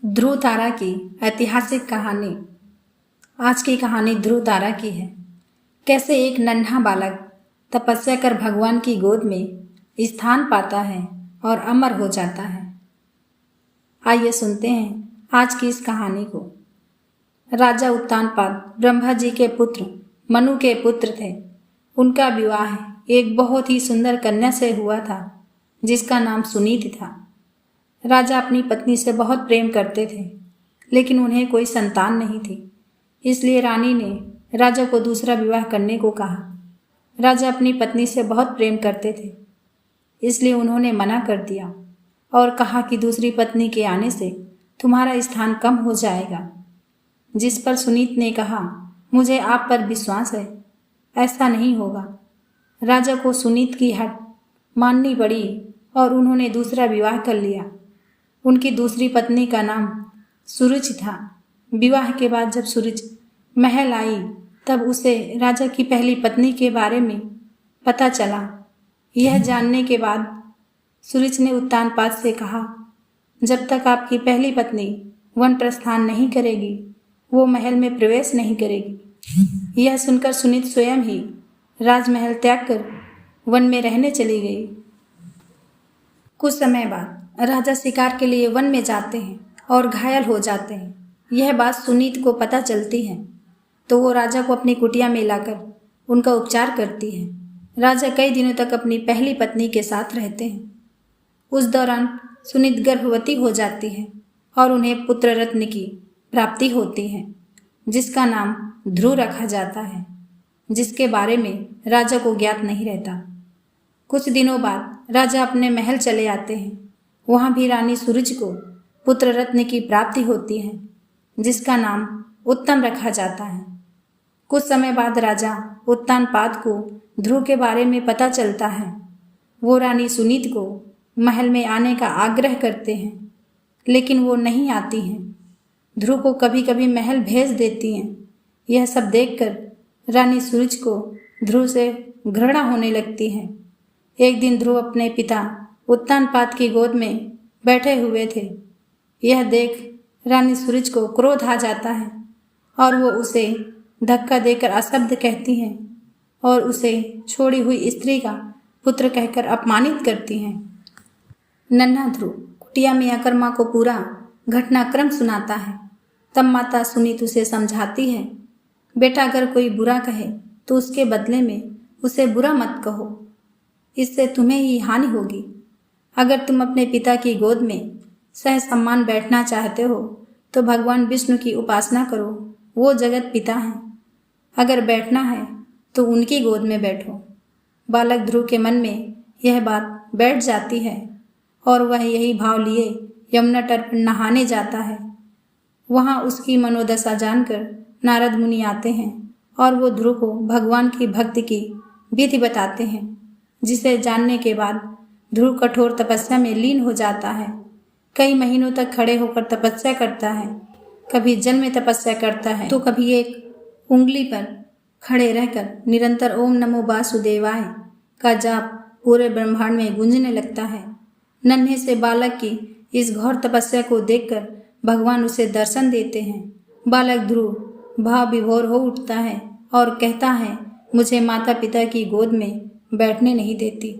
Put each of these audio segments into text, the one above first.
ध्रुव तारा की ऐतिहासिक कहानी। आज की कहानी ध्रुव तारा की है। कैसे एक नन्हा बालक तपस्या कर भगवान की गोद में स्थान पाता है और अमर हो जाता है। आइए सुनते हैं आज की इस कहानी को। राजा उत्तानपाद ब्रह्मा जी के पुत्र मनु के पुत्र थे। उनका विवाह एक बहुत ही सुंदर कन्या से हुआ था जिसका नाम सुनीति था। राजा अपनी पत्नी से बहुत प्रेम करते थे, लेकिन उन्हें कोई संतान नहीं थी। इसलिए रानी ने राजा को दूसरा विवाह करने को कहा। राजा अपनी पत्नी से बहुत प्रेम करते थे, इसलिए उन्होंने मना कर दिया और कहा कि दूसरी पत्नी के आने से तुम्हारा स्थान कम हो जाएगा। जिस पर सुनीत ने कहा, मुझे आप पर विश्वास है, ऐसा नहीं होगा। राजा को सुनीत की हट माननी पड़ी और उन्होंने दूसरा विवाह कर लिया। उनकी दूसरी पत्नी का नाम सुरुचि था। विवाह के बाद जब सुरुचि महल आई तब उसे राजा की पहली पत्नी के बारे में पता चला। यह जानने के बाद सुरुचि ने उत्तानपाद से कहा, जब तक आपकी पहली पत्नी वन प्रस्थान नहीं करेगी वो महल में प्रवेश नहीं करेगी। यह सुनकर सुनीत स्वयं ही राजमहल त्याग कर वन में रहने चली गई। कुछ समय बाद राजा शिकार के लिए वन में जाते हैं और घायल हो जाते हैं। यह बात सुनीत को पता चलती है तो वो राजा को अपनी कुटिया में लाकर उनका उपचार करती है। राजा कई दिनों तक अपनी पहली पत्नी के साथ रहते हैं। उस दौरान सुनीत गर्भवती हो जाती है और उन्हें पुत्र रत्न की प्राप्ति होती है जिसका नाम ध्रुव रखा जाता है, जिसके बारे में राजा को ज्ञात नहीं रहता। कुछ दिनों बाद राजा अपने महल चले आते हैं। वहाँ भी रानी सूरज को पुत्र रत्न की प्राप्ति होती है जिसका नाम उत्तम रखा जाता है। कुछ समय बाद राजा उत्तानपाद को ध्रुव के बारे में पता चलता है। वो रानी सुनीत को महल में आने का आग्रह करते हैं, लेकिन वो नहीं आती हैं। ध्रुव को कभी कभी महल भेज देती हैं। यह सब देखकर रानी सूरज को ध्रुव से घृणा होने लगती है। एक दिन ध्रुव अपने पिता उत्तानपाद की गोद में बैठे हुए थे। यह देख रानी सूरज को क्रोध आ जाता है और वो उसे धक्का देकर अशब्द कहती हैं और उसे छोड़ी हुई स्त्री का पुत्र कहकर अपमानित करती हैं। नन्हा ध्रुव कुटिया में आकर माँ को पूरा घटनाक्रम सुनाता है। तब माता सुनीत उसे समझाती है, बेटा अगर कोई बुरा कहे तो उसके बदले में उसे बुरा मत कहो, इससे तुम्हें ही हानि होगी। अगर तुम अपने पिता की गोद में सह सम्मान बैठना चाहते हो तो भगवान विष्णु की उपासना करो, वो जगत पिता हैं। अगर बैठना है तो उनकी गोद में बैठो। बालक ध्रुव के मन में यह बात बैठ जाती है और वह यही भाव लिए यमुना तट पर नहाने जाता है। वहाँ उसकी मनोदशा जानकर नारद मुनि आते हैं और वो ध्रुव को भगवान की भक्ति की विधि बताते हैं, जिसे जानने के बाद ध्रुव कठोर तपस्या में लीन हो जाता है। कई महीनों तक खड़े होकर तपस्या करता है। कभी जल में तपस्या करता है तो कभी एक उंगली पर खड़े रहकर निरंतर ओम नमो वासुदेवाय का जाप पूरे ब्रह्मांड में गूंजने लगता है। नन्हे से बालक की इस घोर तपस्या को देखकर भगवान उसे दर्शन देते हैं। बालक ध्रुव भाव विभोर हो उठता है और कहता है, मुझे माता पिता की गोद में बैठने नहीं देती।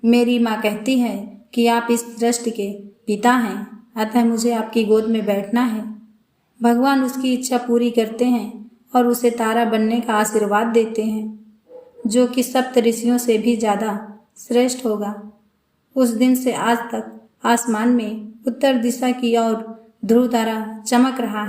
मेरी माँ कहती है कि आप इस सृष्टि के पिता हैं, अतः मुझे आपकी गोद में बैठना है। भगवान उसकी इच्छा पूरी करते हैं और उसे तारा बनने का आशीर्वाद देते हैं, जो कि सप्त ऋषियों से भी ज़्यादा श्रेष्ठ होगा। उस दिन से आज तक आसमान में उत्तर दिशा की ओर ध्रुव तारा चमक रहा है।